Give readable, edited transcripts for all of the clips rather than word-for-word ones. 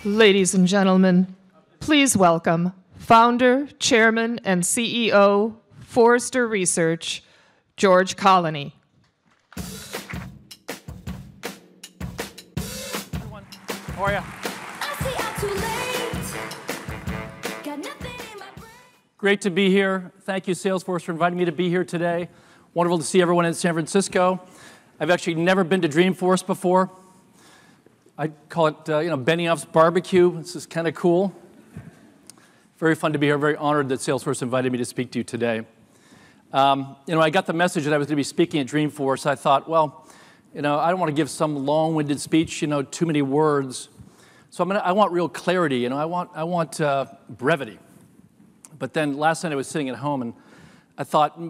Ladies and gentlemen, please welcome founder, chairman, and CEO, Forrester Research, George Colony. Everyone, how are you? Great to be here. Thank you, Salesforce, for inviting me to be here today. Wonderful to see everyone in San Francisco. I've actually never been to Dreamforce before. I call it, Benioff's barbecue. This is kind of cool. Very fun to be here. Very honored that Salesforce invited me to speak to you today. I got the message that I was going to be speaking at Dreamforce. I thought, well, I don't want to give some long-winded speech, too many words. So I want real clarity. I want brevity. But then last night I was sitting at home and I thought,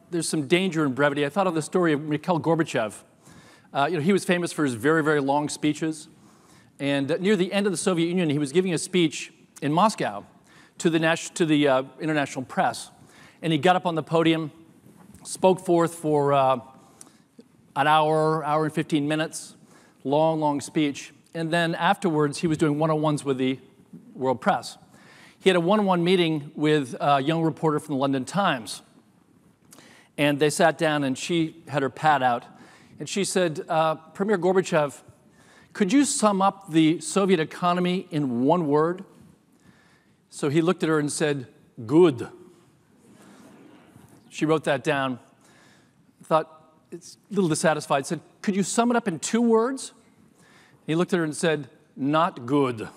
there's some danger in brevity. I thought of the story of Mikhail Gorbachev. He was famous for his very, very long speeches. And near the end of the Soviet Union, he was giving a speech in Moscow to the international press. And he got up on the podium, spoke forth for an hour and 15 minutes, long, long speech. And then afterwards, he was doing one-on-ones with the world press. He had a one-on-one meeting with a young reporter from the London Times. And they sat down, and she had her pad out. And she said, Premier Gorbachev, could you sum up the Soviet economy in one word? So he looked at her and said, good. She wrote that down, thought, it's a little dissatisfied, said, could you sum it up in 2 words? He looked at her and said, not good.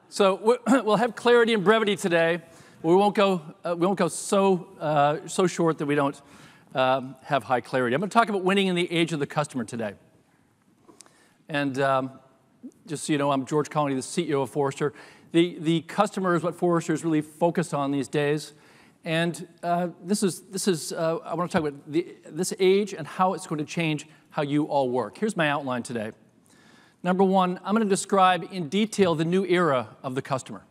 So we'll have clarity and brevity today. We won't go so short that we don't have high clarity. I'm going to talk about winning in the age of the customer today. And just so you know, I'm George Colony, the CEO of Forrester. The customer is what Forrester is really focused on these days. And this is I want to talk about this age and how it's going to change how you all work. Here's my outline today. Number one, I'm going to describe in detail the new era of the customer.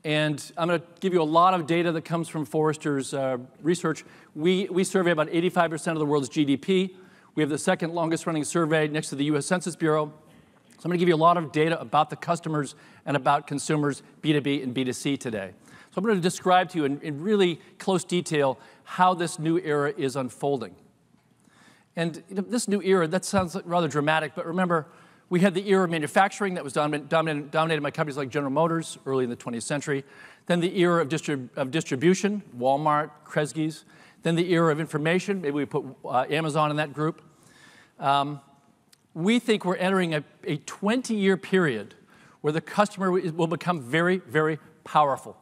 And I'm going to give you a lot of data that comes from Forrester's research. We survey about 85% of the world's GDP. We have the second longest running survey next to the US Census Bureau. So I'm going to give you a lot of data about the customers and about consumers, B2B and B2C today. So I'm going to describe to you in really close detail how this new era is unfolding. And this new era, that sounds rather dramatic, but remember, we had the era of manufacturing that was dominated by companies like General Motors early in the 20th century. Then the era of distribution, Walmart, Kresge's. Then the era of information, maybe we put Amazon in that group. We think we're entering a 20-year period where the customer will become very, very powerful.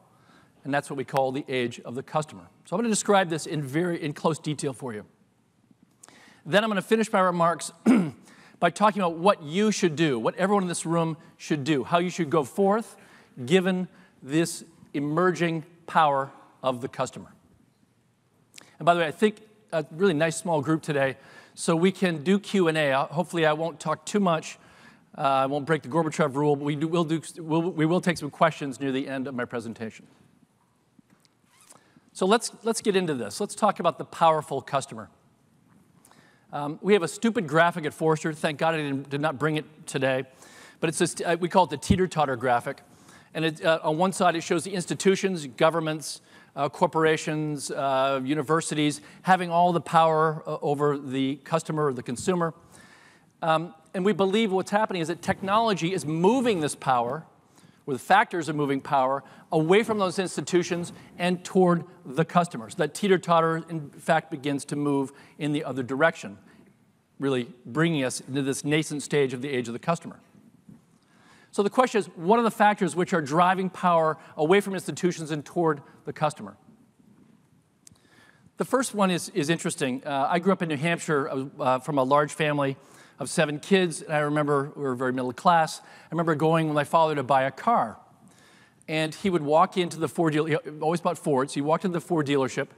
And that's what we call the age of the customer. So I'm going to describe this in close detail for you. Then I'm going to finish my remarks by talking about what you should do, what everyone in this room should do, how you should go forth given this emerging power of the customer. And by the way, I think a really nice small group today, so we can do Q&A. Hopefully I won't talk too much. I won't break the Gorbachev rule, but we will take some questions near the end of my presentation. So let's get into this. Let's talk about the powerful customer. We have a stupid graphic at Forrester. Thank God I did not bring it today. But it's we call it the teeter-totter graphic. And on one side, it shows the institutions, governments, corporations, universities, having all the power over the customer or the consumer. And we believe what's happening is that technology is moving this power, where the factors are moving power, away from those institutions and toward the customers. That teeter-totter, in fact, begins to move in the other direction, really bringing us into this nascent stage of the age of the customer. So the question is, what are the factors which are driving power away from institutions and toward the customer? The first one is interesting. I grew up in New Hampshire from a large family of 7 kids, and I remember we were very middle class. I remember going with my father to buy a car. And he would walk into the Ford dealership, he always bought Fords. He walked into the Ford dealership,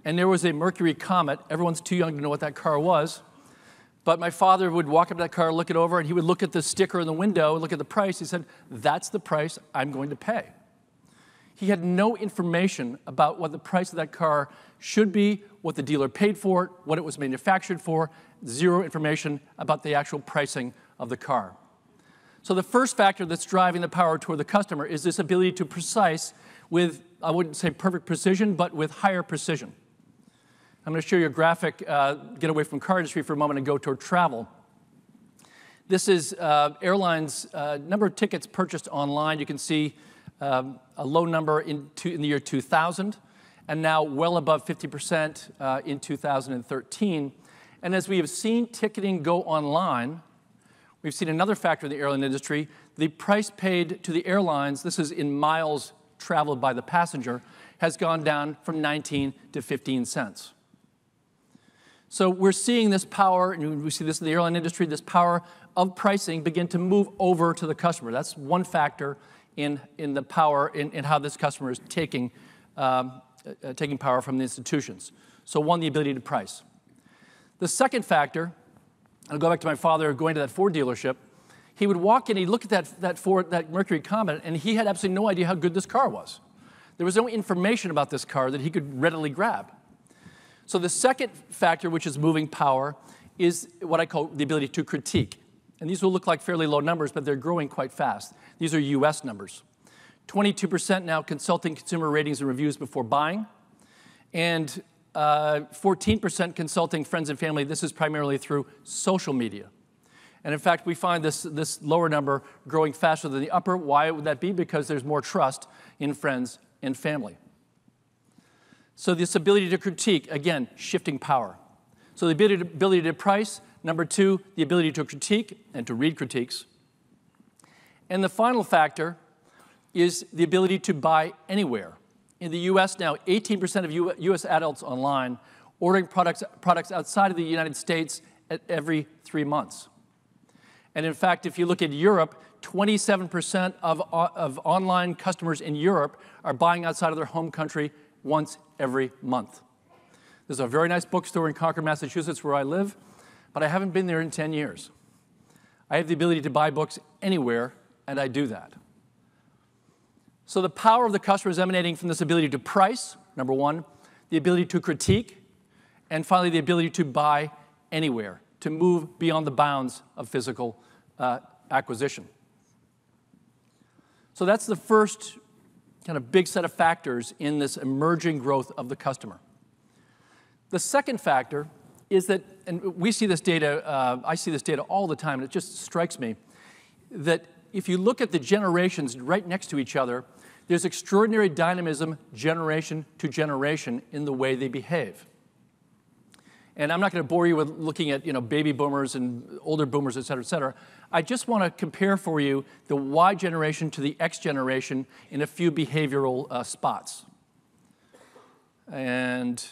and there was a Mercury Comet. Everyone's too young to know what that car was. But my father would walk up to that car, look it over, and he would look at the sticker in the window and look at the price. He said, that's the price I'm going to pay. He had no information about what the price of that car should be, what the dealer paid for it, what it was manufactured for, zero information about the actual pricing of the car. So the first factor that's driving the power toward the customer is this ability to precise with, I wouldn't say perfect precision, but with higher precision. I'm going to show you a graphic, get away from car industry for a moment and go toward travel. This is airlines, number of tickets purchased online. You can see a low number in the year 2000, and now well above 50% in 2013. And as we have seen ticketing go online, we've seen another factor in the airline industry. The price paid to the airlines, this is in miles traveled by the passenger, has gone down from 19 to 15 cents. So we're seeing this power, and we see this in the airline industry, this power of pricing begin to move over to the customer. That's one factor in the power, in how this customer is taking power from the institutions. So one, the ability to price. The second factor, I'll go back to my father going to that Ford dealership. He would walk in, he'd look at that Mercury Comet, and he had absolutely no idea how good this car was. There was no information about this car that he could readily grab. So the second factor, which is moving power, is what I call the ability to critique. And these will look like fairly low numbers, but they're growing quite fast. These are US numbers. 22% now consulting consumer ratings and reviews before buying, and 14% consulting friends and family. This is primarily through social media. And in fact, we find this lower number growing faster than the upper. Why would that be? Because there's more trust in friends and family. So this ability to critique, again, shifting power. So the ability to price. Number two, the ability to critique and to read critiques. And the final factor is the ability to buy anywhere. In the US now, 18% of US adults online ordering products outside of the United States at every 3 months. And in fact, if you look at Europe, 27% of online customers in Europe are buying outside of their home country once every month. There's a very nice bookstore in Concord, Massachusetts, where I live, but I haven't been there in 10 years. I have the ability to buy books anywhere, and I do that. So the power of the customer is emanating from this ability to price, number one, the ability to critique, and finally the ability to buy anywhere, to move beyond the bounds of physical acquisition. So that's the first kind of big set of factors in this emerging growth of the customer. The second factor is that, and we see this data, I see this data all the time, and it just strikes me, that if you look at the generations right next to each other, there's extraordinary dynamism generation to generation in the way they behave. And I'm not going to bore you with looking at baby boomers and older boomers, et cetera, et cetera. I just want to compare for you the Y generation to the X generation in a few behavioral spots. And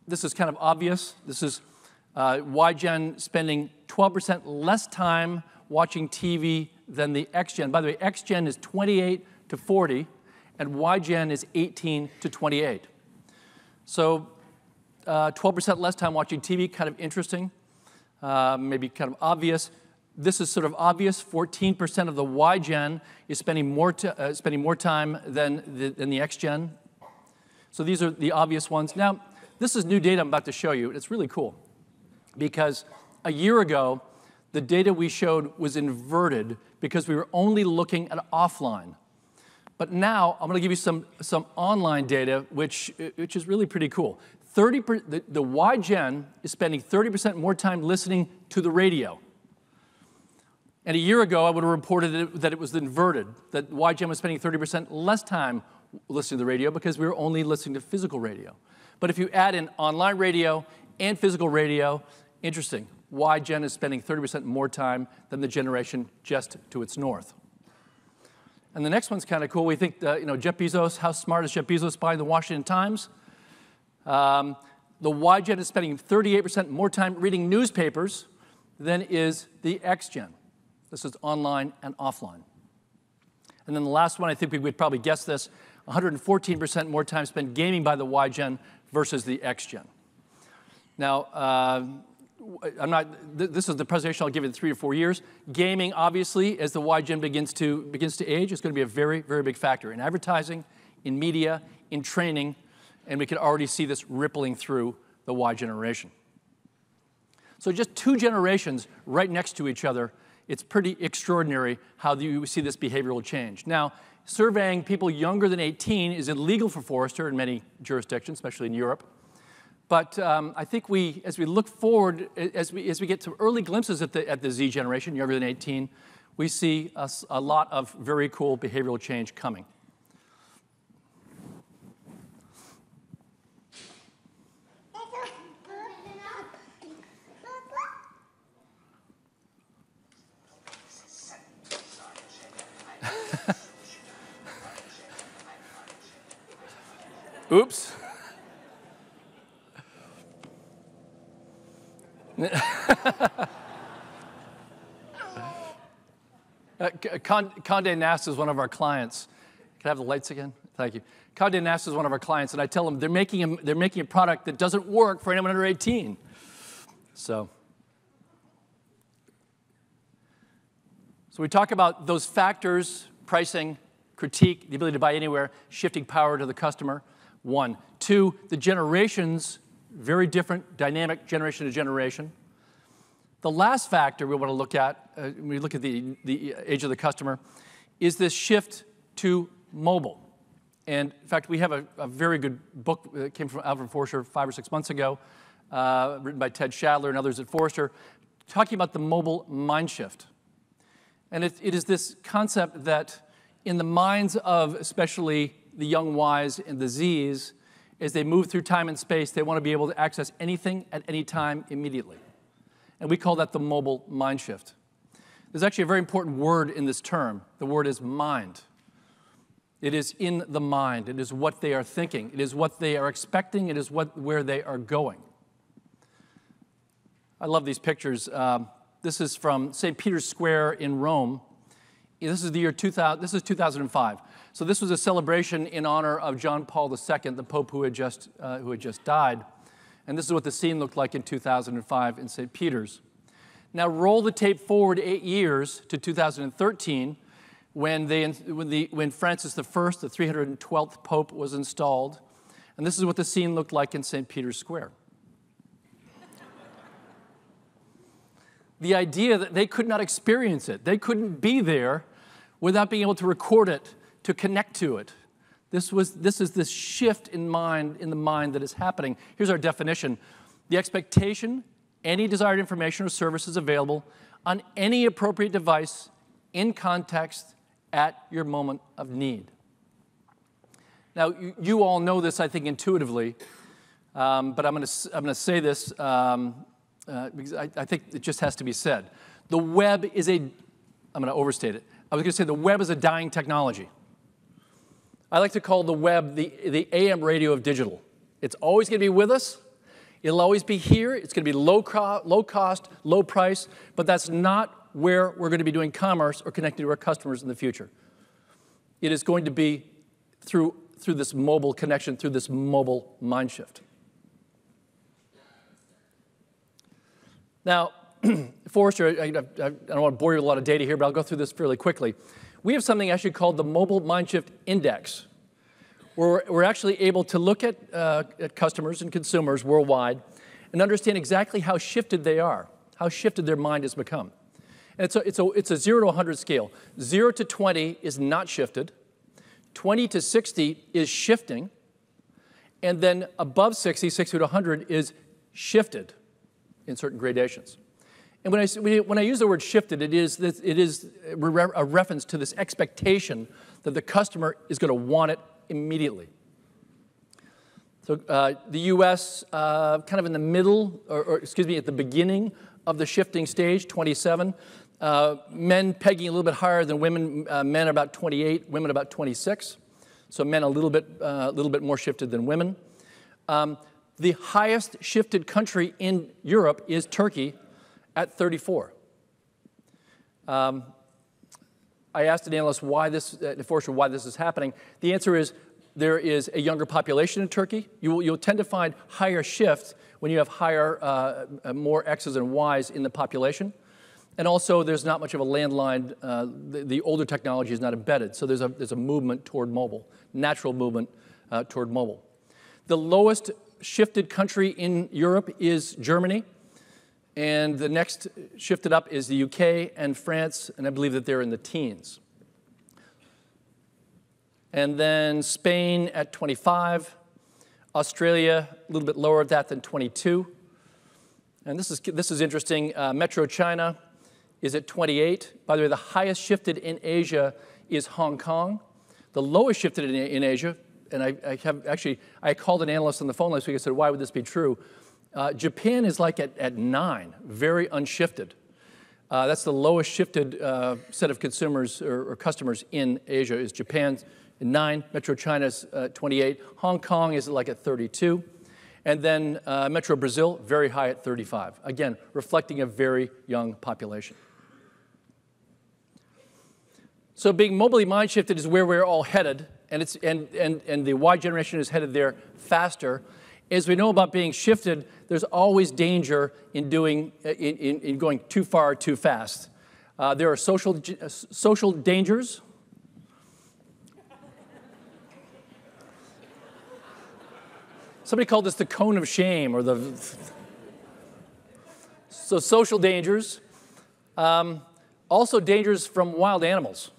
this is kind of obvious. This is Y gen spending 12% less time watching TV than the X gen. By the way, X gen is 28 to 40, and Y gen is 18 to 28. So 12% less time watching TV, kind of interesting, maybe kind of obvious. This is sort of obvious. 14% of the Y gen is spending more time than the X gen. So these are the obvious ones. Now, this is new data I'm about to show you. It's really cool because a year ago, the data we showed was inverted because we were only looking at offline. But now I'm going to give you some online data, which is really pretty cool. The Y gen is spending 30% more time listening to the radio. And a year ago, I would have reported that it was inverted, that Y gen was spending 30% less time listening to the radio because we were only listening to physical radio. But if you add in online radio and physical radio, interesting, Y gen is spending 30% more time than the generation just to its north. And the next one's kind of cool. We think, Jeff Bezos, how smart is Jeff Bezos buying the Washington Times? The Y gen is spending 38% more time reading newspapers than is the X gen. This is online and offline. And then the last one, I think we would probably guess this, 114% more time spent gaming by the Y gen versus the X gen. Now, this is the presentation I'll give you in 3 to 4 years. Gaming, obviously, as the Y gen begins to age, is going to be a very, very big factor in advertising, in media, in training, and we can already see this rippling through the Y generation. So just 2 generations right next to each other, it's pretty extraordinary how you see this behavioral change. Now, surveying people younger than 18 is illegal for Forrester in many jurisdictions, especially in Europe. But I think as we look forward, as we get some early glimpses at the Z generation, younger than 18, we see a lot of very cool behavioral change coming. Oops. Condé Nast is one of our clients. Can I have the lights again? Thank you. Condé Nast is one of our clients, and I tell them they're making a product that doesn't work for anyone under 18. So we talk about those factors: pricing, critique, the ability to buy anywhere, shifting power to the customer. 1. 2, the generations, very different, dynamic generation to generation. The last factor we want to look at, when we look at the age of the customer, is this shift to mobile. And in fact, we have a very good book that came from Forrester 5 or 6 months ago, written by Ted Shadler and others at Forrester, talking about the mobile mind shift. And it is this concept that in the minds of especially the young Ys and the Zs, as they move through time and space, they want to be able to access anything at any time immediately. And we call that the mobile mind shift. There's actually a very important word in this term. The word is mind. It is in the mind. It is what they are thinking. It is what they are expecting. It is where they are going. I love these pictures. This is from St. Peter's Square in Rome. This is the year 2000. This is 2005. So this was a celebration in honor of John Paul II, the Pope who had just died. And this is what the scene looked like in 2005 in St. Peter's. Now roll the tape forward 8 years to 2013, when Francis I, the 312th Pope, was installed. And this is what the scene looked like in St. Peter's Square. The idea that they could not experience it, they couldn't be there without being able to record it, to connect to it. This is this shift in the mind that is happening. Here's our definition. The expectation, any desired information or service is available on any appropriate device in context at your moment of need. Now, you all know this, I think, intuitively, but I'm going to say this because I think it just has to be said. The web is I'm going to overstate it. I was going to say the web is a dying technology. I like to call the web the AM radio of digital. It's always going to be with us. It'll always be here. It's going to be low cost, low price, but that's not where we're going to be doing commerce or connecting to our customers in the future. It is going to be through this mobile connection, through this mobile mind shift. Now, Forrester, I don't want to bore you with a lot of data here, but I'll go through this fairly quickly. We have something actually called the Mobile Mind Shift Index, where we're actually able to look at customers and consumers worldwide and understand exactly how shifted they are, how shifted their mind has become. And it's a 0 to 100 scale. 0 to 20 is not shifted. 20 to 60 is shifting. And then above 60, 60 to 100 is shifted in certain gradations. And when I use the word shifted, it is a reference to this expectation that the customer is going to want it immediately. So the U.S. Kind of in the middle, or excuse me, at the beginning of the shifting stage, 27. Men pegging a little bit higher than women. Men about 28, women about 26. So men a little bit more shifted than women. The highest shifted country in Europe is Turkey, at 34. I asked an analyst Forrester why this is happening. The answer is there is a younger population in Turkey. You'll tend to find higher shifts when you have more X's and Y's in the population. And also, there's not much of a landline. The older technology is not embedded, so there's a movement toward mobile, natural movement toward mobile. The lowest shifted country in Europe is Germany. And the next shifted up is the UK and France, and I believe that they're in the teens. And then Spain at 25, Australia a little bit lower at that than 22. And this is interesting. Metro China is at 28. By the way, the highest shifted in Asia is Hong Kong. The lowest shifted in Asia, and I called an analyst on the phone last week. I said, why would this be true? Japan is like at 9, very unshifted. That's the lowest shifted set of consumers or customers in Asia is Japan. 9, Metro China's 28, Hong Kong is like at 32, and then Metro Brazil, very high at 35. Again, reflecting a very young population. So being mobilely mind-shifted is where we're all headed, and the Y generation is headed there faster. As we know about being shifted, there's always danger in going too far too fast. There are social dangers. Somebody called this the cone of shame, or so social dangers. Also dangers from wild animals.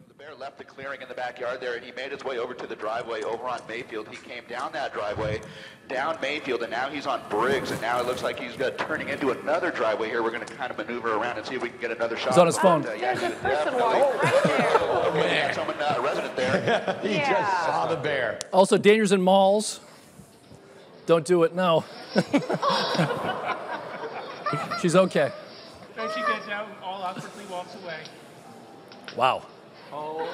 The bear left the clearing in the backyard there, and he made his way over to the driveway over on Mayfield. He came down that driveway, down Mayfield, and now he's on Briggs, and now it looks like he's turning into another driveway here. We're going to kind of maneuver around and see if we can get another shot. He's on his phone. There's a person walking right there. Okay, someone, a resident there. He just saw the bear. Also dangers in malls. Don't do it, no. She's okay. Then she gets out and all awkwardly walks away. Wow. Oh.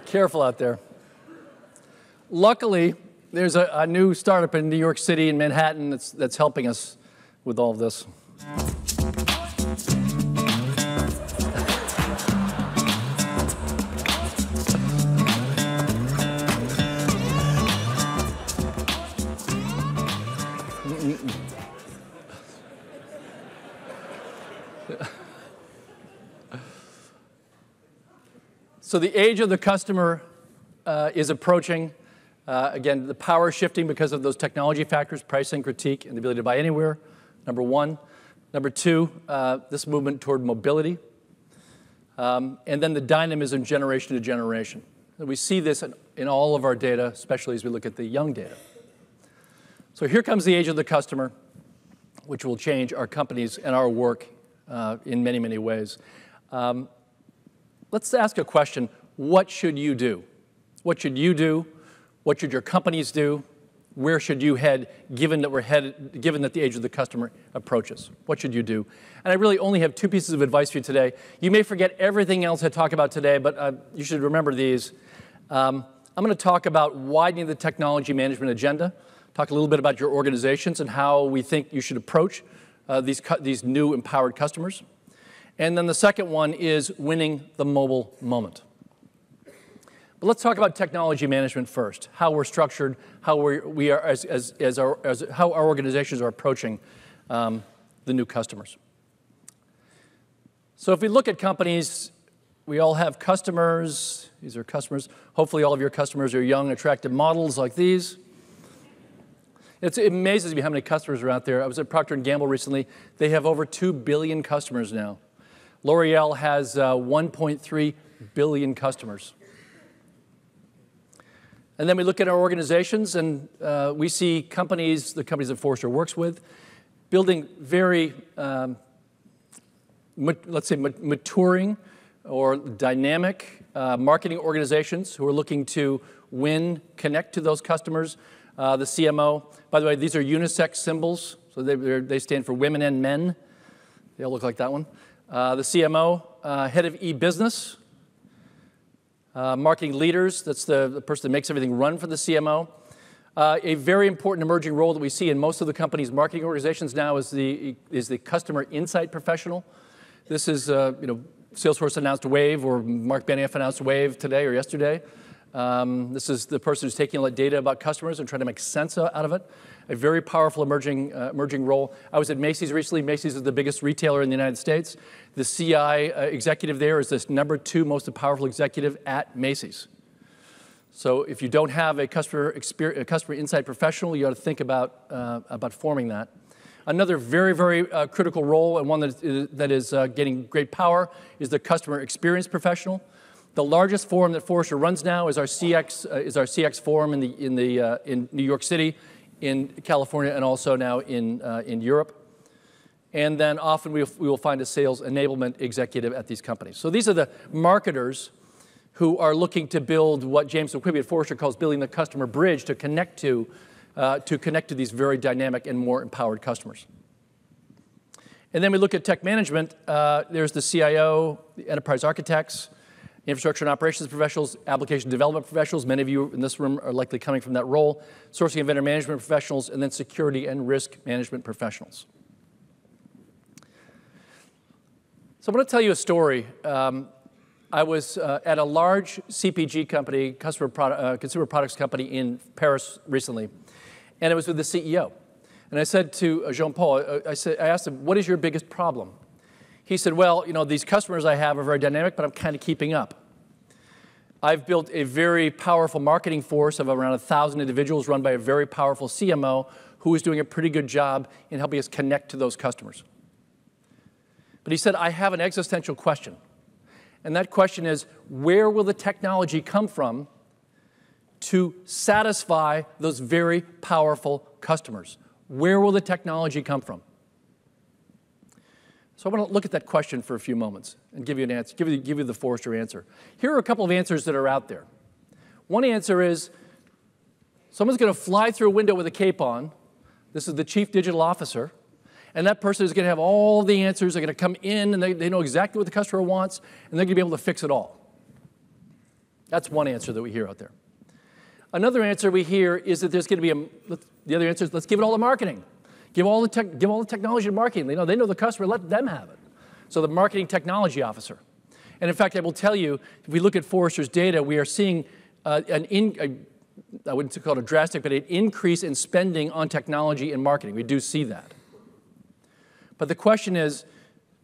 Careful out there. Luckily, there's a new startup in New York City and Manhattan that's helping us with all of this. So the age of the customer is approaching. Again, the power shifting because of those technology factors, pricing, critique, and the ability to buy anywhere, number one. Number two, this movement toward mobility. And then the dynamism generation to generation. And we see this in all of our data, especially as we look at the young data. So here comes the age of the customer, which will change our companies and our work in many, many ways. Let's ask a question. What should you do? What should you do? What should your companies do? Where should you head, given that the age of the customer approaches? What should you do? And I really only have 2 pieces of advice for you today. You may forget everything else I talk about today, but you should remember these. I'm going to talk about widening the technology management agenda, talk a little bit about your organizations and how we think you should approach these new empowered customers. And then the second one is winning the mobile moment. But let's talk about technology management first, how we're structured, how we are how our organizations are approaching the new customers. So if we look at companies, we all have customers. These are customers. Hopefully all of your customers are young, attractive models like these. It amazes me how many customers are out there. I was at Procter & Gamble recently. They have over 2 billion customers now. L'Oreal has 1.3 billion customers. And then we look at our organizations, and we see companies, the companies that Forrester works with, building very, let's say, maturing or dynamic marketing organizations who are looking to win, connect to those customers. The CMO, by the way, these are unisex symbols, so they stand for women and men. They all look like that one. The CMO, head of e-business, marketing leaders, that's the person that makes everything run for the CMO. A very important emerging role that we see in most of the company's marketing organizations now is the customer insight professional. This is, Salesforce announced Wave, or Mark Benioff announced Wave today or yesterday. This is the person who's taking all that data about customers and trying to make sense out of it. A very powerful emerging role. I was at Macy's recently. Macy's is the biggest retailer in the United States. The CI executive there is this #2 most powerful executive at Macy's. So if you don't have a customer insight professional, you ought to think about forming that. Another very, very critical role, and one that is getting great power, is the customer experience professional. The largest forum that Forrester runs now is our CX forum in New York City, in California, and also now in Europe. And then often we will find a sales enablement executive at these companies. So these are the marketers who are looking to build what James McQuibby at Forrester calls building the customer bridge to connect to these very dynamic and more empowered customers. And then we look at tech management. There's the CIO, the enterprise architects, infrastructure and operations professionals, application development professionals. Many of you in this room are likely coming from that role. Sourcing and vendor management professionals, and then security and risk management professionals. So I'm going to tell you a story. I was at a large CPG company, consumer products company in Paris recently, and it was with the CEO. And I said to Jean-Paul, I asked him, what is your biggest problem? He said, well, these customers I have are very dynamic, but I'm kind of keeping up. I've built a very powerful marketing force of around 1,000 individuals run by a very powerful CMO who is doing a pretty good job in helping us connect to those customers. But he said, I have an existential question. And that question is, where will the technology come from to satisfy those very powerful customers? Where will the technology come from? So I want to look at that question for a few moments and give you an answer, give you the Forrester answer. Here are a couple of answers that are out there. One answer is, someone's going to fly through a window with a cape on. This is the chief digital officer. And that person is going to have all the answers. They're going to come in, and they know exactly what the customer wants, and they're going to be able to fix it all. That's one answer that we hear out there. Another answer we hear is that there's going to be the other answer is, let's give it all to marketing. Give all the technology to marketing. They know the customer, let them have it. So the marketing technology officer. And in fact, I will tell you, if we look at Forrester's data, we are seeing I wouldn't call it a drastic, but an increase in spending on technology and marketing. We do see that. But the question is,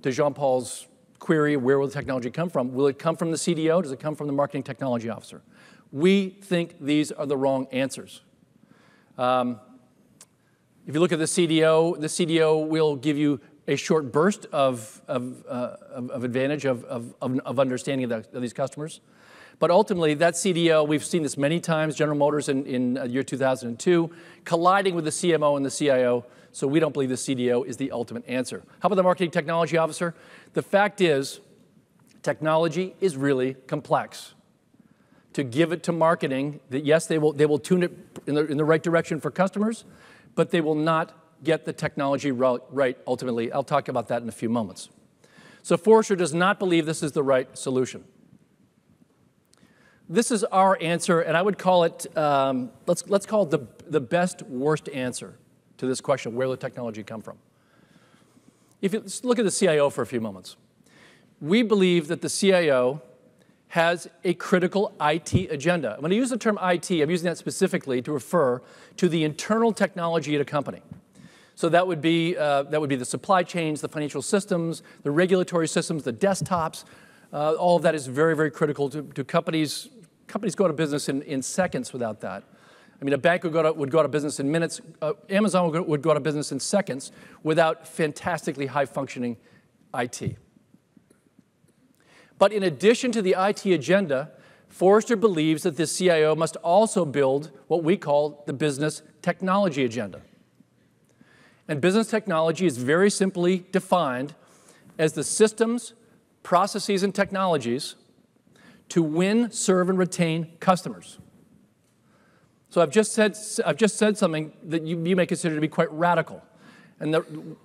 to Jean-Paul's query, where will the technology come from? Will it come from the CDO? Does it come from the marketing technology officer? We think these are the wrong answers. If you look at the CDO will give you a short burst of advantage of understanding of these customers. But ultimately, that CDO, we've seen this many times, General Motors in year 2002, colliding with the CMO and the CIO. So we don't believe the CDO is the ultimate answer. How about the marketing technology officer? The fact is, technology is really complex. To give it to marketing, that yes, they will tune it in the right direction for customers, but they will not get the technology right ultimately. I'll talk about that in a few moments. So Forrester does not believe this is the right solution. This is our answer, and I would call it, let's call it the best worst answer to this question, where will the technology come from? If you look at the CIO for a few moments, we believe that the CIO has a critical IT agenda. When I use the term IT, I'm using that specifically to refer to the internal technology at a company. So that would be the supply chains, the financial systems, the regulatory systems, the desktops. All of that is very, very critical to companies. Companies go out of business in seconds without that. I mean, a bank would go out of business in minutes. Amazon would go out of business in seconds without fantastically high-functioning IT. But in addition to the IT agenda, Forrester believes that the CIO must also build what we call the business technology agenda. And business technology is very simply defined as the systems, processes, and technologies to win, serve, and retain customers. So I've just said something that you may consider to be quite radical. And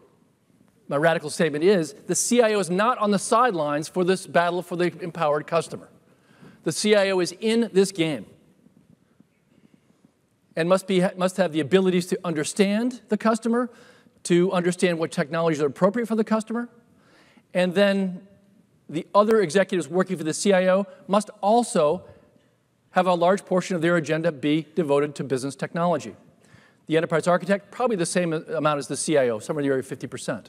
my radical statement is, the CIO is not on the sidelines for this battle for the empowered customer. The CIO is in this game and must have the abilities to understand the customer, to understand what technologies are appropriate for the customer, and then the other executives working for the CIO must also have a large portion of their agenda be devoted to business technology. The enterprise architect, probably the same amount as the CIO, somewhere in the area of 50%.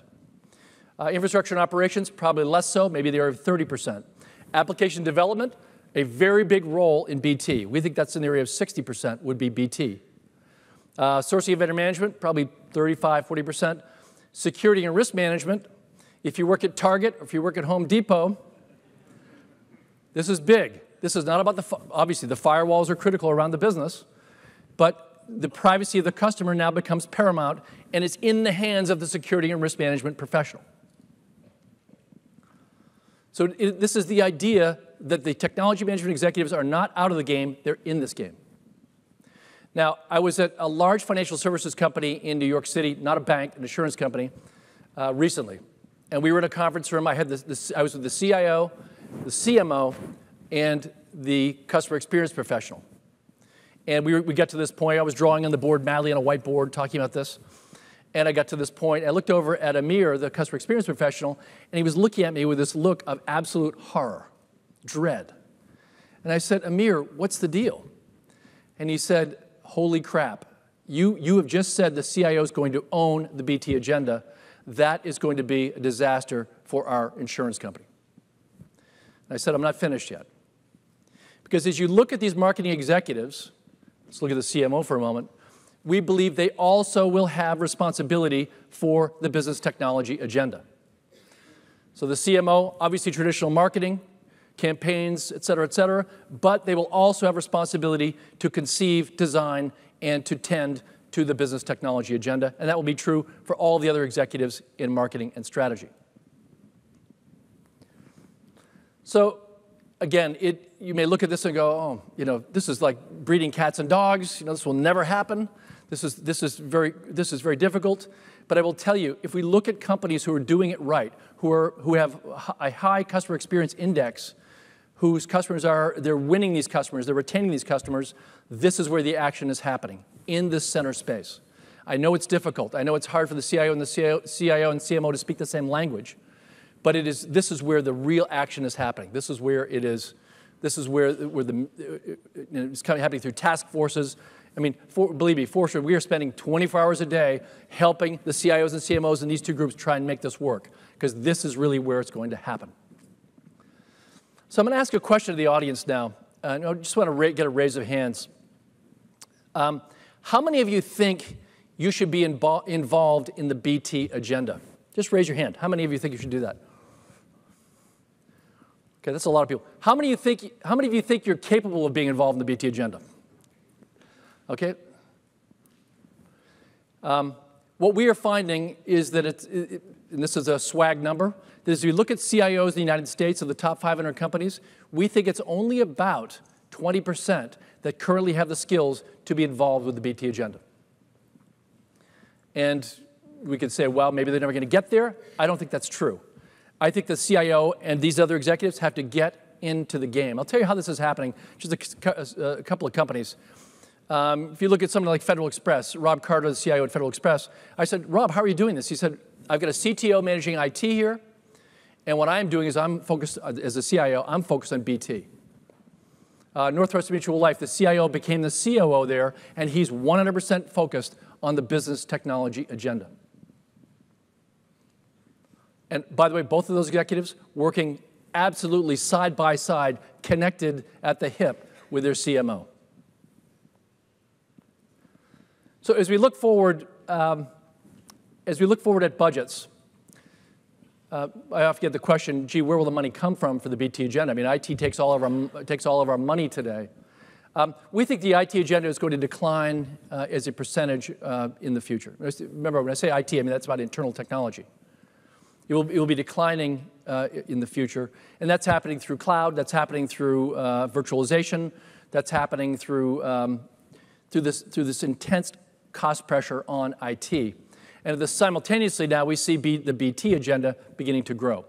Infrastructure and operations, probably less so, maybe the area of 30%. Application development, A very big role in BT. We think that's in the area of 60% would be BT. Sourcing and vendor management, probably 35, 40%. Security and risk management. If you work at Target or if you work at Home Depot, this is big. This is not about obviously the firewalls are critical around the business, but the privacy of the customer now becomes paramount, and it's in the hands of the security and risk management professional. So this is the idea that the technology management executives are not out of the game, they're in this game. Now, I was at a large financial services company in New York City, not a bank, an insurance company, recently. And we were in a conference room. I was with the CIO, the CMO, and the customer experience professional. And we got to this point. I was drawing on the board madly on a whiteboard talking about this. And I got to this point. I looked over at Amir, the customer experience professional, and he was looking at me with this look of absolute horror, dread. And I said, Amir, what's the deal? And he said, holy crap. You have just said the CIO is going to own the BT agenda. That is going to be a disaster for our insurance company. And I said, I'm not finished yet. Because as you look at these marketing executives, let's look at the CMO for a moment, we believe they also will have responsibility for the business technology agenda. So the CMO, obviously traditional marketing, campaigns, et cetera, but they will also have responsibility to conceive, design, and to tend to the business technology agenda, and that will be true for all the other executives in marketing and strategy. So again, you may look at this and go, oh, this is like breeding cats and dogs. This will never happen. This is very difficult. But I will tell you, if we look at companies who are doing it right, who have a high customer experience index, whose customers they're winning these customers, they're retaining these customers, this is where the action is happening, in this center space. I know it's difficult. I know it's hard for the CIO and CMO to speak the same language. But this is where the real action is happening. This is where it is. This is where it's kind of happening through task forces. I mean, believe me, Forrester, we are spending 24 hours a day helping the CIOs and CMOs in these two groups try and make this work, because this is really where it's going to happen. So I'm going to ask a question to the audience now. I just want to get a raise of hands. How many of you think you should be involved in the BT agenda? Just raise your hand. How many of you think you should do that? Okay, that's a lot of people. How many of you think you're capable of being involved in the BT agenda? Okay. What we are finding is that and this is a swag number, that as we look at CIOs in the United States of the top 500 companies, we think it's only about 20% that currently have the skills to be involved with the BT agenda. And we could say, well, maybe they're never going to get there. I don't think that's true. I think the CIO and these other executives have to get into the game. I'll tell you how this is happening. Just a couple of companies. If you look at something like Federal Express, Rob Carter, the CIO at Federal Express, I said, Rob, how are you doing this? He said, I've got a CTO managing IT here, and what I'm doing is I'm focused, as a CIO, I'm focused on BT. Northwestern Mutual Life, the CIO became the COO there, and he's 100% focused on the business technology agenda. And by the way, both of those executives working absolutely side by side, connected at the hip with their CMO. So as we look forward at budgets, I often get the question, gee, where will the money come from for the BT agenda? I mean, IT takes all of our money today. We think the IT agenda is going to decline as a percentage in the future. Remember, when I say IT, I mean that's about internal technology. It will be declining in the future, and that's happening through cloud, that's happening through virtualization, that's happening through this intense cost pressure on IT. And simultaneously now we see the BT agenda beginning to grow.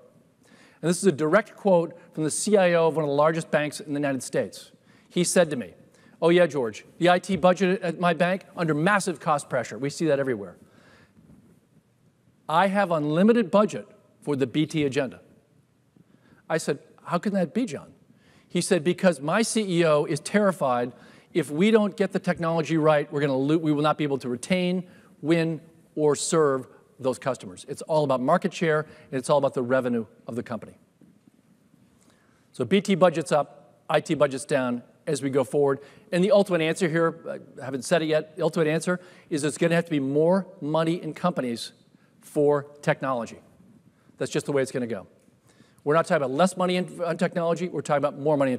And this is a direct quote from the CIO of one of the largest banks in the United States. He said to me, oh yeah, George, the IT budget at my bank under massive cost pressure. We see that everywhere. I have unlimited budget for the BT agenda. I said, how can that be, John? He said, because my CEO is terrified if we don't get the technology right, we will not be able to retain, win, or serve those customers. It's all about market share, and it's all about the revenue of the company. So BT budget's up, IT budgets down as we go forward. And the ultimate answer here, I haven't said it yet, the ultimate answer is it's going to have to be more money in companies for technology. That's just the way it's going to go. We're not talking about less money on technology. We're talking about more money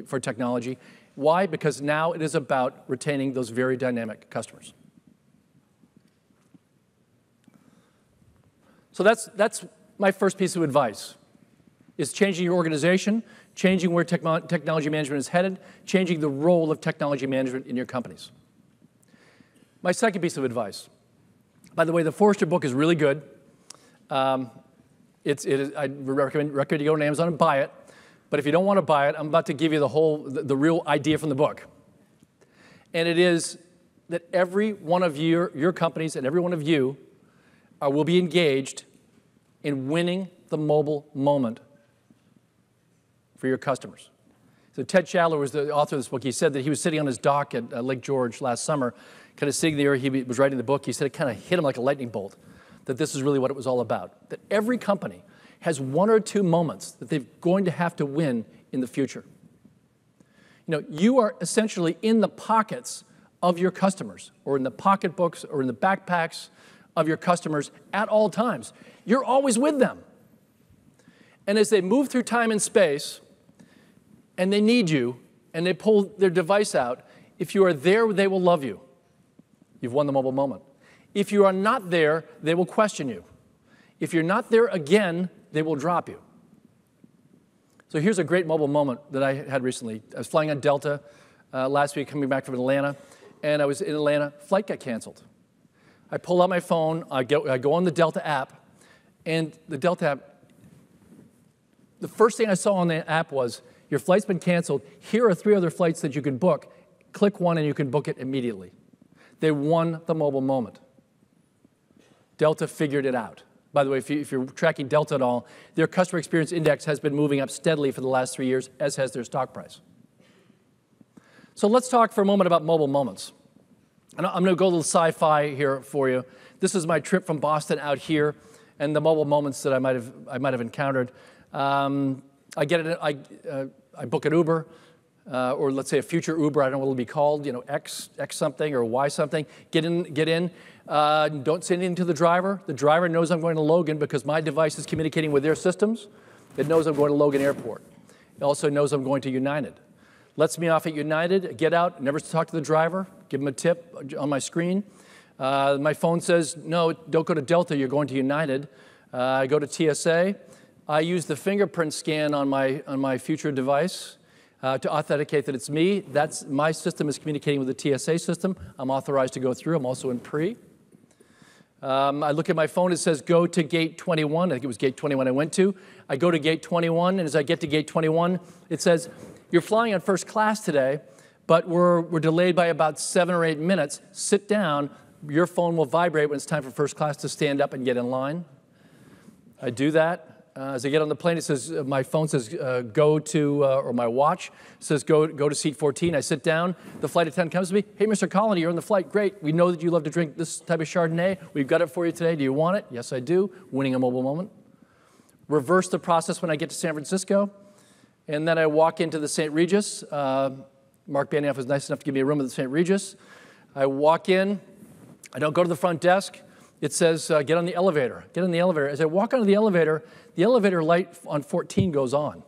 for technology. Why? Because now it is about retaining those very dynamic customers. So that's my first piece of advice, is changing your organization, changing where technology management is headed, changing the role of technology management in your companies. My second piece of advice. By the way, the Forrester book is really good. I recommend you go on Amazon and buy it. But if you don't want to buy it, I'm about to give you the real idea from the book. And it is that every one of your companies and every one of you will be engaged in winning the mobile moment for your customers. So Ted Shadler was the author of this book. He said that he was sitting on his dock at Lake George last summer, kind of sitting there. He was writing the book. He said it kind of hit him like a lightning bolt, that this is really what it was all about, that every company has one or two moments that they're going to have to win in the future. You know, you are essentially in the pockets of your customers, or in the pocketbooks, or in the backpacks of your customers at all times. You're always with them. And as they move through time and space, and they need you, and they pull their device out, if you are there, they will love you. You've won the mobile moment. If you are not there, they will question you. If you're not there again, they will drop you. So here's a great mobile moment that I had recently. I was flying on Delta last week, coming back from Atlanta, and I was in Atlanta. Flight got canceled. I pull out my phone. I go on the Delta app, and the Delta app, the first thing I saw on the app was, your flight's been canceled. Here are 3 other flights that you can book. Click one, and you can book it immediately. They won the mobile moment. Delta figured it out. By the way, if you're tracking Delta at all, their customer experience index has been moving up steadily for the last 3 years, as has their stock price. So let's talk for a moment about mobile moments. And I'm going to go a little sci-fi here for you. This is my trip from Boston out here, and the mobile moments that I might have encountered. I book an Uber, or let's say a future Uber. I don't know what it'll be called. You know, X something or Y something. Get in. Don't say anything to the driver. The driver knows I'm going to Logan because my device is communicating with their systems. It knows I'm going to Logan Airport. It also knows I'm going to United. Lets me off at United, get out, never talk to the driver, give him a tip on my screen. My phone says, no, don't go to Delta, you're going to United. I go to TSA. I use the fingerprint scan on my future device to authenticate that it's me. My system is communicating with the TSA system. I'm authorized to go through. I'm also in pre. I look at my phone, it says go to gate 21. I think it was gate 21 I went to. I go to gate 21, and as I get to gate 21, it says, you're flying on first class today, but we're delayed by about 7 or 8 minutes. Sit down. Your phone will vibrate when it's time for first class to stand up and get in line. I do that. As I get on the plane, it says, my phone says go to, or my watch says go to seat 14. I sit down. The flight attendant comes to me. Hey, Mr. Colony, you're on the flight. Great. We know that you love to drink this type of Chardonnay. We've got it for you today. Do you want it? Yes, I do. Winning a mobile moment. Reverse the process when I get to San Francisco. And then I walk into the St. Regis. Mark Banioff was nice enough to give me a room at the St. Regis. I walk in. I don't go to the front desk. It says, get on the elevator. Get on the elevator. As I walk onto the elevator light on 14 goes on.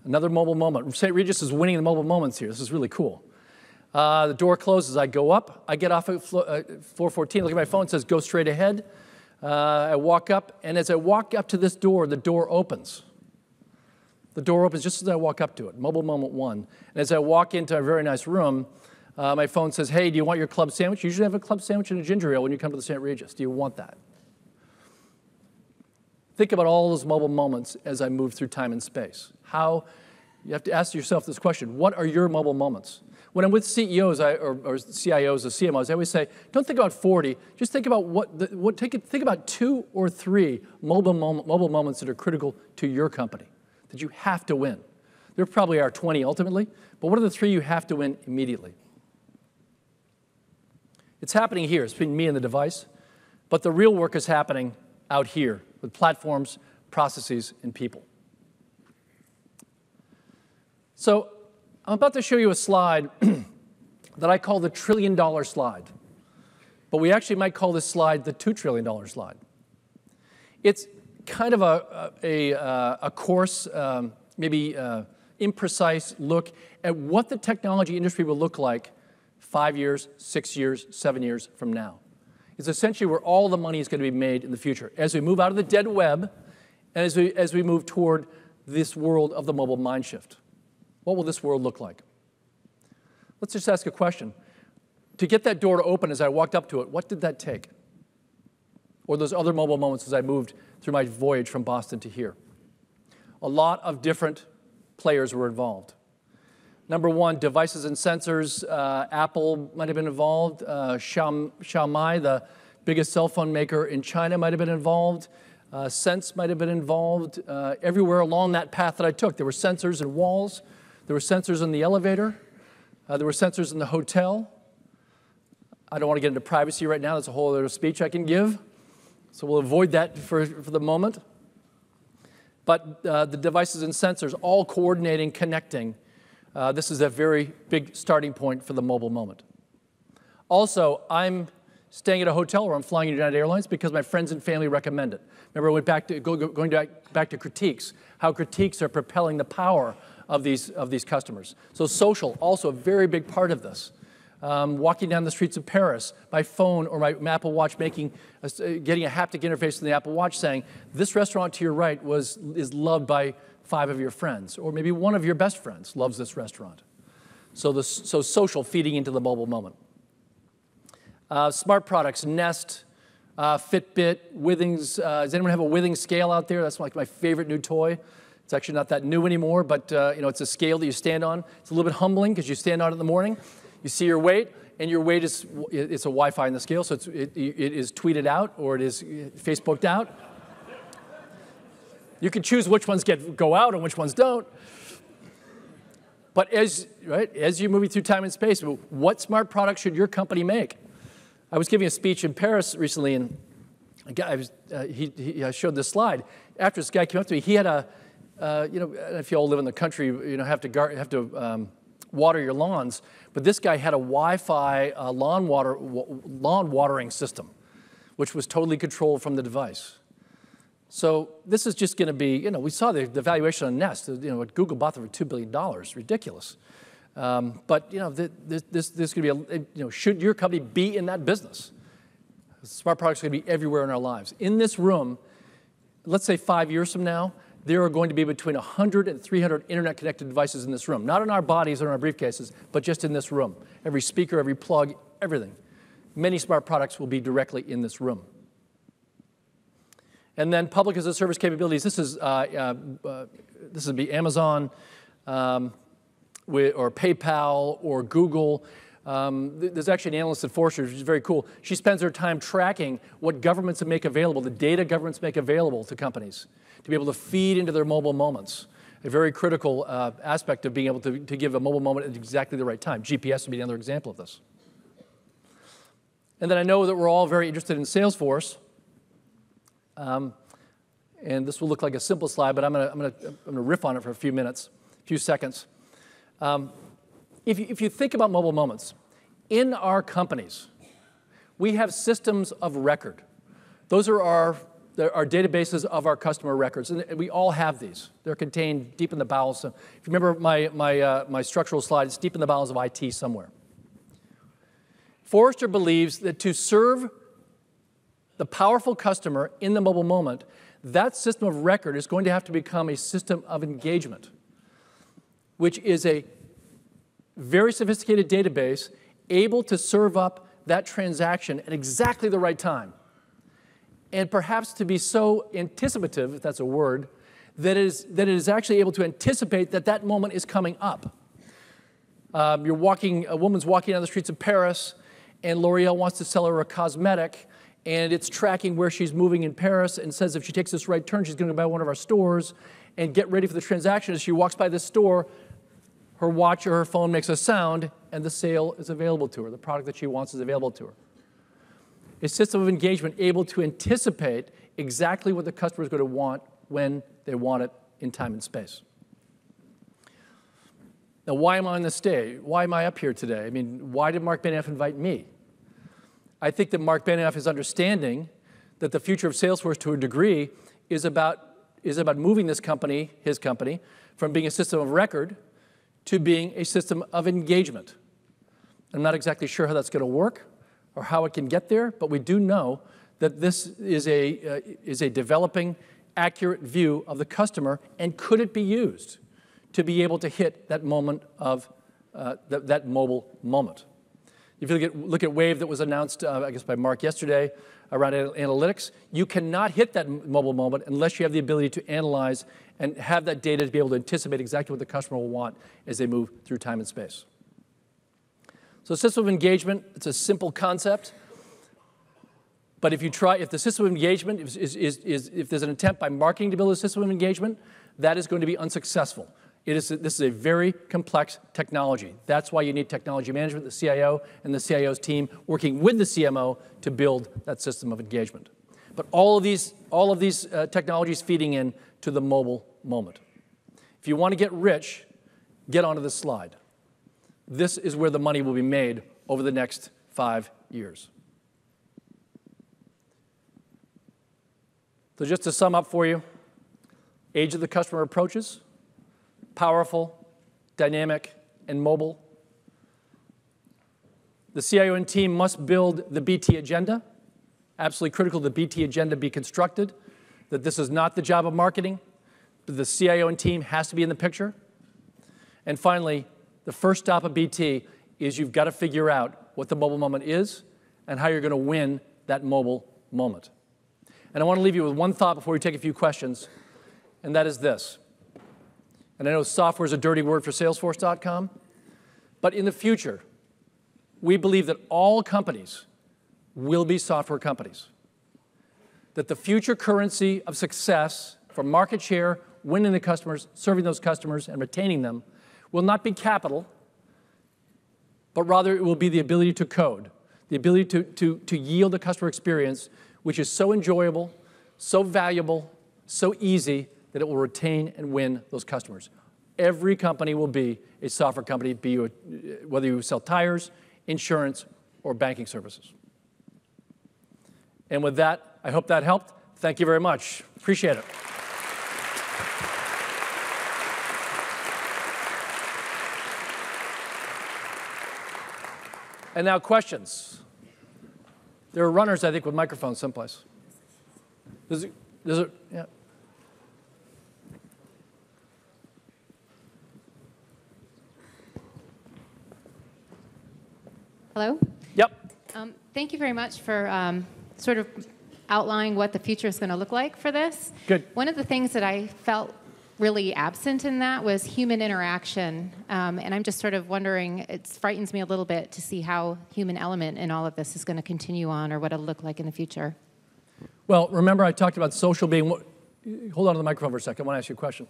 Another mobile moment. St. Regis is winning the mobile moments here. This is really cool. The door closes. I go up. I get off at floor 14. Look at my phone. It says, go straight ahead. I walk up. And as I walk up to this door, the door opens. The door opens just as I walk up to it. Mobile moment 1. And as I walk into a very nice room, my phone says, hey, do you want your club sandwich? You usually have a club sandwich and a ginger ale when you come to the St. Regis. Do you want that? Think about all those mobile moments as I move through time and space. You have to ask yourself this question. What are your mobile moments? When I'm with CEOs or CIOs or CMOs, I always say, don't think about 40. Just think about think about 2 or 3 mobile moments that are critical to your company, that you have to win. There probably are 20 ultimately, but what are the 3 you have to win immediately? It's happening here. It's between me and the device, but the real work is happening out here with platforms, processes, and people. So I'm about to show you a slide that I call the $1 trillion slide. But we actually might call this slide the $2 trillion slide. It's kind of a coarse, maybe imprecise look at what the technology industry will look like 5 years, 6 years, 7 years from now. It's essentially where all the money is going to be made in the future as we move out of the dead web and as we move toward this world of the mobile mind shift. What will this world look like? Let's just ask a question. To get that door to open as I walked up to it, what did that take? Or those other mobile moments as I moved through my voyage from Boston to here? A lot of different players were involved. Number one, devices and sensors. Apple might have been involved. Xiaomi, the biggest cell phone maker in China, might have been involved. Sense might have been involved. Everywhere along that path that I took, there were sensors in walls. There were sensors in the elevator. There were sensors in the hotel. I don't want to get into privacy right now. That's a whole other speech I can give. So we'll avoid that for the moment. But the devices and sensors all coordinating, connecting. This is a very big starting point for the mobile moment. Also, I'm staying at a hotel where I'm flying United Airlines because my friends and family recommend it. Remember, I went back to going back to critiques, how critiques are propelling the power of these customers. So social, also a very big part of this. Walking down the streets of Paris, my phone or my Apple Watch getting a haptic interface in the Apple Watch saying, this restaurant to your right is loved by 5 of your friends, or maybe one of your best friends loves this restaurant. So social feeding into the mobile moment. Smart products, Nest, Fitbit, Withings. Does anyone have a Withings scale out there? That's like my favorite new toy. It's actually not that new anymore, but it's a scale that you stand on. It's a little bit humbling because you stand on it in the morning. You see your weight, and your weight it's a Wi-Fi in the scale, so it is tweeted out or it is Facebooked out. You can choose which ones go out and which ones don't. But as you're moving through time and space, what smart products should your company make? I was giving a speech in Paris recently, and a guy I showed this slide. After this guy came up to me, he had if you all live in the country, have to water your lawns. But this guy had a Wi-Fi lawn watering system, which was totally controlled from the device. So this is just going to be, we saw the valuation on Nest. Google bought them for $2 billion, ridiculous. But this is going to be, should your company be in that business? Smart products are going to be everywhere in our lives. In this room, let's say 5 years from now, there are going to be between 100 and 300 internet-connected devices in this room. Not in our bodies or in our briefcases, but just in this room. Every speaker, every plug, everything. Many smart products will be directly in this room. And then public as a service capabilities. This would be Amazon or PayPal or Google. There's actually an analyst at Forrester, which is very cool. She spends her time tracking what governments make available, the data governments make available to companies to be able to feed into their mobile moments. A very critical aspect of being able to give a mobile moment at exactly the right time. GPS would be another example of this. And then I know that we're all very interested in Salesforce. And this will look like a simple slide, but I'm going to riff on it for a few seconds. If you think about mobile moments, in our companies, we have systems of record. Those are our databases of our customer records, and we all have these. They're contained deep in the bowels. So if you remember my structural slide, it's deep in the bowels of IT somewhere. Forrester believes that to serve the powerful customer in the mobile moment, that system of record is going to have to become a system of engagement, which is a very sophisticated database able to serve up that transaction at exactly the right time. And perhaps to be so anticipative, if that's a word, that it is actually able to anticipate that moment is coming up. A woman's walking down the streets of Paris, and L'Oreal wants to sell her a cosmetic, and it's tracking where she's moving in Paris and says if she takes this right turn, she's going to buy one of our stores and get ready for the transaction. As she walks by this store, her watch or her phone makes a sound, and the sale is available to her. The product that she wants is available to her. A system of engagement able to anticipate exactly what the customer is going to want when they want it in time and space. Now, why am I on the stage? Why am I up here today? I mean, why did Mark Benioff invite me? I think that Mark Benioff is understanding that the future of Salesforce, to a degree, is about moving this company, his company, from being a system of record to being a system of engagement. I'm not exactly sure how that's going to work or how it can get there, but we do know that this is a developing, accurate view of the customer, and could it be used to be able to hit that moment of that mobile moment. If you look at Wave that was announced, I guess by Mark yesterday, around analytics, you cannot hit that mobile moment unless you have the ability to analyze and have that data to be able to anticipate exactly what the customer will want as they move through time and space. So system of engagement, it's a simple concept. But if the system of engagement if there's an attempt by marketing to build a system of engagement, that is going to be unsuccessful. This is a very complex technology. That's why you need technology management, the CIO, and the CIO's team working with the CMO to build that system of engagement. But all of these technologies feeding in to the mobile moment. If you want to get rich, get onto this slide. This is where the money will be made over the next 5 years. So just to sum up for you, age of the customer approaches, powerful, dynamic, and mobile. The CIO and team must build the BT agenda. Absolutely critical the BT agenda be constructed, that this is not the job of marketing, but the CIO and team has to be in the picture. And finally, the first stop of BT is you've got to figure out what the mobile moment is and how you're going to win that mobile moment. And I want to leave you with one thought before we take a few questions, and that is this. And I know software is a dirty word for Salesforce.com, but in the future, we believe that all companies will be software companies. That the future currency of success for market share, winning the customers, serving those customers, and retaining them will not be capital, but rather it will be the ability to code, the ability to yield a customer experience which is so enjoyable, so valuable, so easy that it will retain and win those customers. Every company will be a software company, whether you sell tires, insurance, or banking services. And with that, I hope that helped. Thank you very much. Appreciate it. And now questions. There are runners, I think, with microphones someplace. Yeah. Hello? Yep. Thank you very much for sort of outlining what the future is going to look like for this. Good. One of the things that I felt really absent in that was human interaction. And I'm just sort of wondering, it frightens me a little bit to see how human element in all of this is going to continue on or what it'll look like in the future. Well, remember I talked about social being, hold on to the microphone for a second, I want to ask you a question.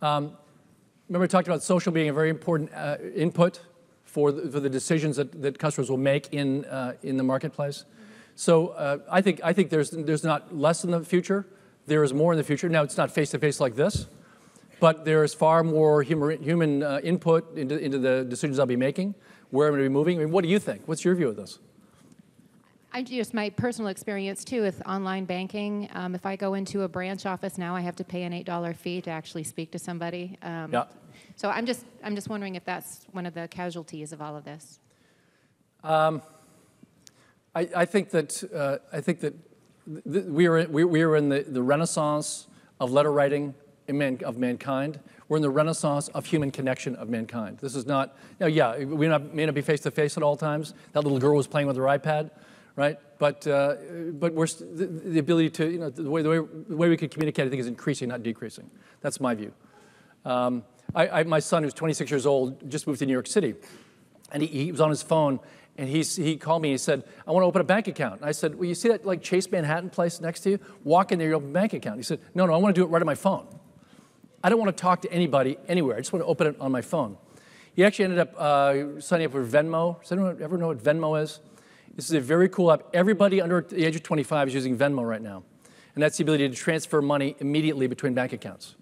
Remember I talked about social being a very important input for the decisions that customers will make in the marketplace. So I think there's not less in the future, there is more in the future. Now it's not face-to-face like this, but there is far more human input into the decisions I'll be making, where I'm going to be moving. I mean, what do you think? What's your view of this? Just my personal experience too with online banking. If I go into a branch office now, I have to pay an $8 fee to actually speak to somebody. Yeah. So I'm just wondering if that's one of the casualties of all of this. I think that we are in the renaissance of letter writing of mankind. We're in the renaissance of human connection of mankind. This is not, yeah, we may not be face to face at all times. That little girl was playing with her iPad, right? But we're the ability to, the way we could communicate, I think, is increasing, not decreasing. That's my view. My son, who's 26 years old, just moved to New York City, and he was on his phone. And he called me and he said, I want to open a bank account. And I said, well, you see that like Chase Manhattan place next to you? Walk in there, you open a bank account. He said, no, I want to do it right on my phone. I don't want to talk to anybody anywhere. I just want to open it on my phone. He actually ended up signing up for Venmo. Does anyone ever know what Venmo is? This is a very cool app. Everybody under the age of 25 is using Venmo right now. And that's the ability to transfer money immediately between bank accounts.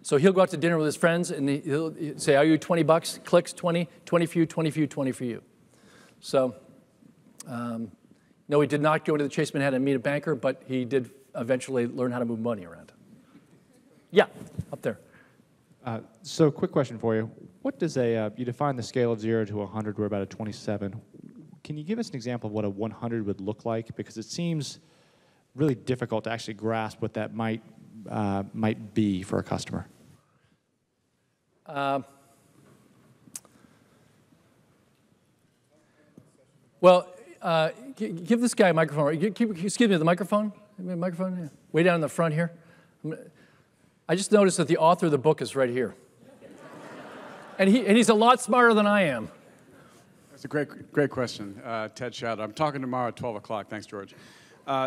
So he'll go out to dinner with his friends, and he'll say, "Are you 20 bucks? Clicks, 20, 20 for you, 20 for you, 20 for you." So, no, he did not go into the Chase Manhattan and meet a banker, but he did eventually learn how to move money around. Yeah, up there. So, quick question for you. What does you define the scale of 0 to 100, we're about a 27. Can you give us an example of what a 100 would look like? Because it seems really difficult to actually grasp what that might be for a customer. Well, give this guy a microphone. Excuse me, the microphone? Give me a microphone? Yeah. Way down in the front here. I just noticed that the author of the book is right here. And he's a lot smarter than I am. That's a great question, Ted Shadow. I'm talking tomorrow at 12 o'clock. Thanks, George.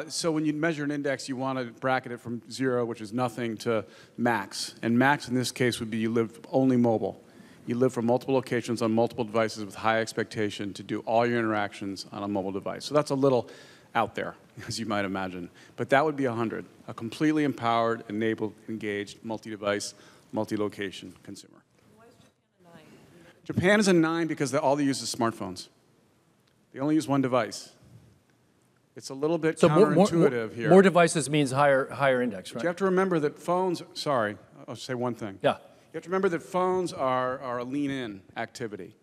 So when you measure an index, you want to bracket it from 0, which is nothing, to max. And max in this case would be you live only mobile. You live from multiple locations on multiple devices with high expectation to do all your interactions on a mobile device. So that's a little out there, as you might imagine. But that would be 100, a completely empowered, enabled, engaged, multi-device, multi-location consumer. Japan is a 9 because all they use is smartphones. They only use one device. It's a little bit counterintuitive here. More devices means higher index, right? But you have to remember that phones, sorry, I'll say one thing. Yeah. You have to remember that phones are a lean-in activity.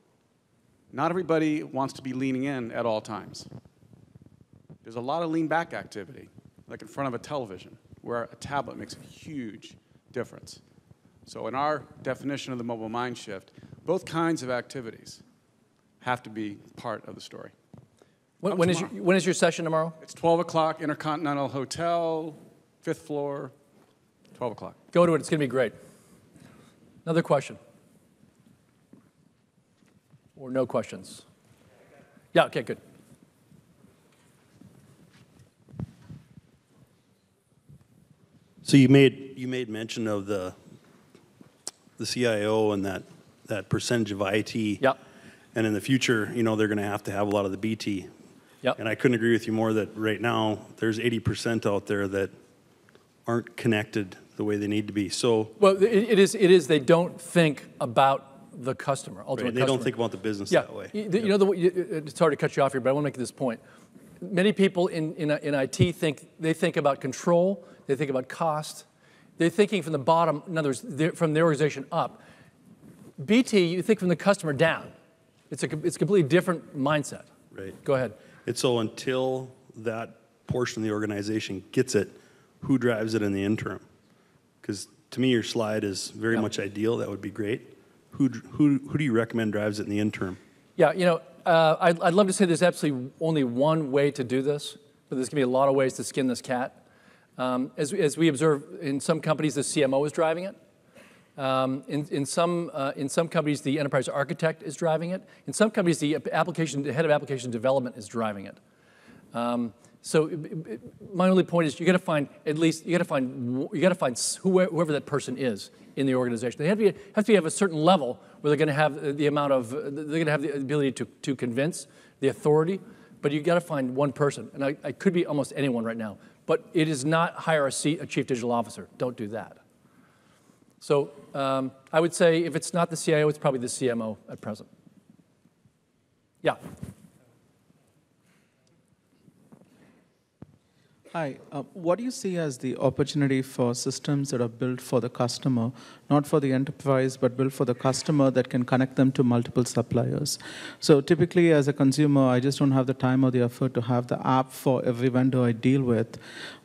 Not everybody wants to be leaning in at all times. There's a lot of lean-back activity, like in front of a television, where a tablet makes a huge difference. So in our definition of the mobile mind shift, both kinds of activities have to be part of the story. When is your session tomorrow? It's 12 o'clock, Intercontinental Hotel, 5th floor, 12 o'clock. Go to it. It's going to be great. Another question? Or no questions? Yeah, okay, good. So you made mention of the CIO and that percentage of IT. Yep. And in the future, they're going to have a lot of the BT. Yep. And I couldn't agree with you more that right now there's 80% out there that aren't connected the way they need to be. So well, it is. They don't think about the customer. Ultimate right, they customer. don't think about the business that way. It's hard to cut you off here, but I want to make this point. Many people in IT think about control. They think about cost. They're thinking from the bottom. In other words, from the organization up. BT, you think from the customer down. It's a completely different mindset. Right. Go ahead. It's so until that portion of the organization gets it, who drives it in the interim? Because to me, your slide is very much ideal. That would be great. Who do you recommend drives it in the interim? Yeah, I'd love to say there's absolutely only one way to do this, but there's going to be a lot of ways to skin this cat. As we observe, in some companies, the CMO is driving it. In some companies, the enterprise architect is driving it. In some companies, the head of application development is driving it. So my only point is you got to find whoever that person is in the organization. They have to have a certain level where they're going to have the ability to convince, the authority. But you got to find one person, and I could be almost anyone right now. But it is not hire a chief digital officer. Don't do that. So I would say if it's not the CIO, it's probably the CMO at present. Yeah. Hi. What do you see as the opportunity for systems that are built for the customer, not for the enterprise, but built for the customer that can connect them to multiple suppliers? So typically, as a consumer, I just don't have the time or the effort to have the app for every vendor I deal with.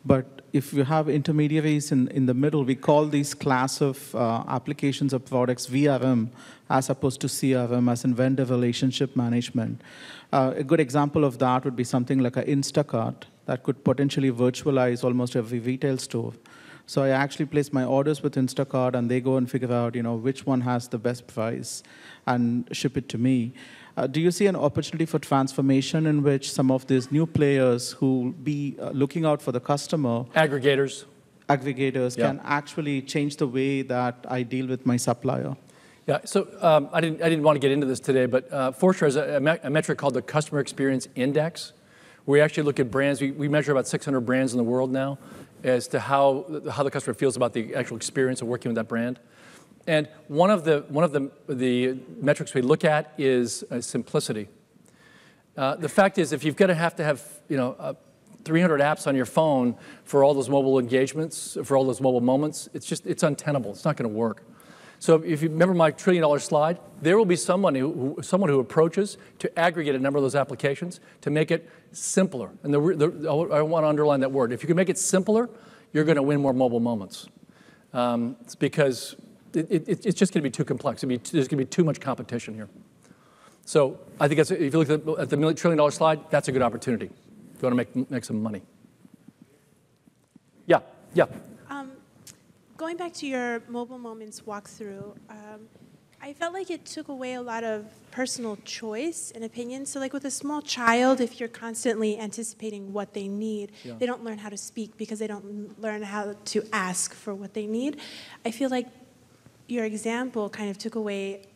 But if you have intermediaries in the middle, we call these class of applications or products VRM as opposed to CRM, as in vendor relationship management. A good example of that would be something like an Instacart that could potentially virtualize almost every retail store. So I actually place my orders with Instacart, and they go and figure out, which one has the best price and ship it to me. Do you see an opportunity for transformation in which some of these new players who will be looking out for the customer, aggregators can actually change the way that I deal with my supplier? Yeah, so I didn't want to get into this today, but Forrester has a metric called the Customer Experience Index. We actually look at brands. We measure about 600 brands in the world now. as to how the customer feels about the actual experience of working with that brand. And one of the metrics we look at is simplicity. The fact is, if you've got to have 300 apps on your phone for all those mobile engagements, for all those mobile moments, it's untenable. It's not going to work. So if you remember my $1 trillion slide, there will be someone who approaches to aggregate a number of those applications to make it simpler. And I want to underline that word. If you can make it simpler, you're going to win more mobile moments. It's because it's just going to be too complex. There's going to be too much competition here. So I think if you look at the $1 trillion slide, that's a good opportunity if you want to make some money. Yeah. Going back to your mobile moments walkthrough, I felt like it took away a lot of personal choice and opinion. So like with a small child, if you're constantly anticipating what they need, they don't learn how to speak because they don't learn how to ask for what they need. I feel like your example kind of took away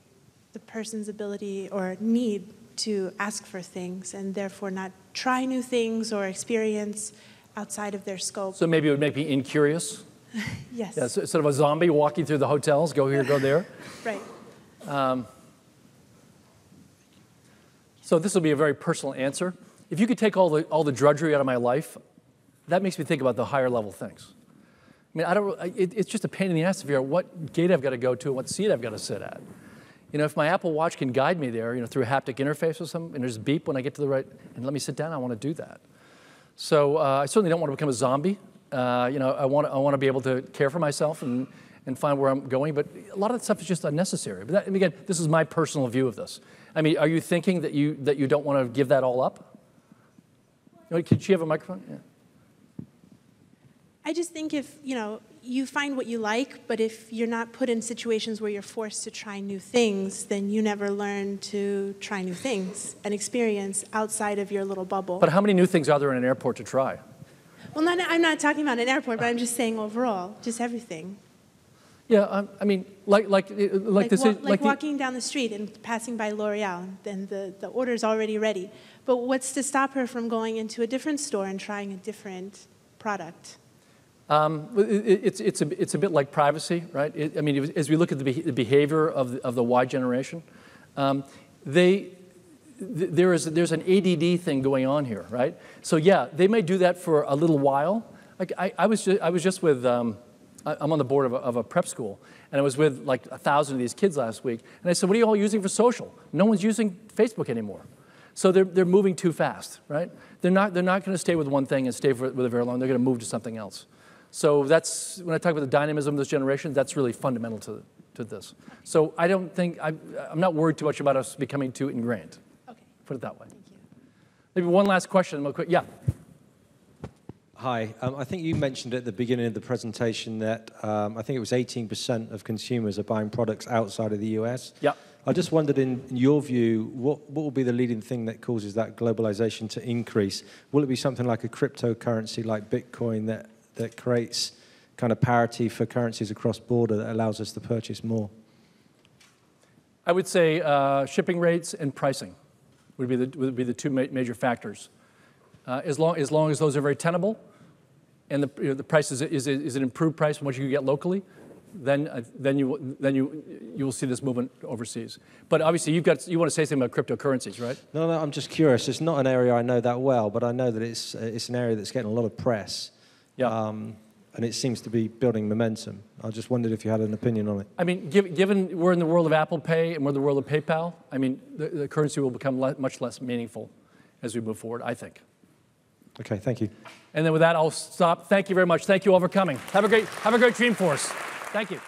the person's ability or need to ask for things and therefore not try new things or experience outside of their scope. So maybe it would make me incurious? Yes. Yeah, so sort of a zombie walking through the hotels, go here, go there. Right. So this will be a very personal answer. If you could take all the drudgery out of my life, that makes me think about the higher level things. I mean, it's just a pain in the ass to figure out what gate I've got to go to and what seat I've got to sit at. If my Apple Watch can guide me there, through a haptic interface or something, and there's a beep when I get to the right, and let me sit down, I want to do that. So I certainly don't want to become a zombie. I want to be able to care for myself and find where I'm going, but a lot of that stuff is just unnecessary. But again, this is my personal view of this. I mean, are you thinking that you don't want to give that all up? Could she have a microphone? Yeah. I just think if, you find what you like, but if you're not put in situations where you're forced to try new things, then you never learn to try new things and experience outside of your little bubble. But how many new things are there in an airport to try? Well, I'm not talking about an airport, but I'm just saying overall, just everything. Yeah, I mean, like walking down the street and passing by L'Oreal, and the order's already ready. But what's to stop her from going into a different store and trying a different product? It's a bit like privacy, right? As we look at the behavior of the Y generation, there's an ADD thing going on here, right? So yeah, they may do that for a little while. Like I was just with, I'm on the board of a prep school, and I was with like 1,000 of these kids last week, and I said, "What are you all using for social?" No one's using Facebook anymore. So they're moving too fast, right? They're not going to stay with one thing and stay with it very long. They're going to move to something else. So that's when I talk about the dynamism of this generation. That's really fundamental to this. So I don't think I'm not worried too much about us becoming too ingrained. Okay. Put it that way. Thank you. Maybe one last question, real quick. Yeah. Hi. I think you mentioned at the beginning of the presentation that I think it was 18% of consumers are buying products outside of the US. Yeah. I just wondered, in your view, what will be the leading thing that causes that globalization to increase? Will it be something like a cryptocurrency like Bitcoin that creates kind of parity for currencies across border that allows us to purchase more? I would say shipping rates and pricing would be the two major factors. As long as those are very tenable, and the price is an improved price from what you can get locally, then you will see this movement overseas. But obviously you want to say something about cryptocurrencies, right? No, I'm just curious. It's not an area I know that well, but I know that it's an area that's getting a lot of press. Yeah. And it seems to be building momentum. I just wondered if you had an opinion on it. I mean, given we're in the world of Apple Pay and we're in the world of PayPal, I mean, the currency will become much less meaningful as we move forward, I think. Okay, thank you. And then with that, I'll stop. Thank you very much. Thank you all for coming. Have a great Dreamforce. Thank you.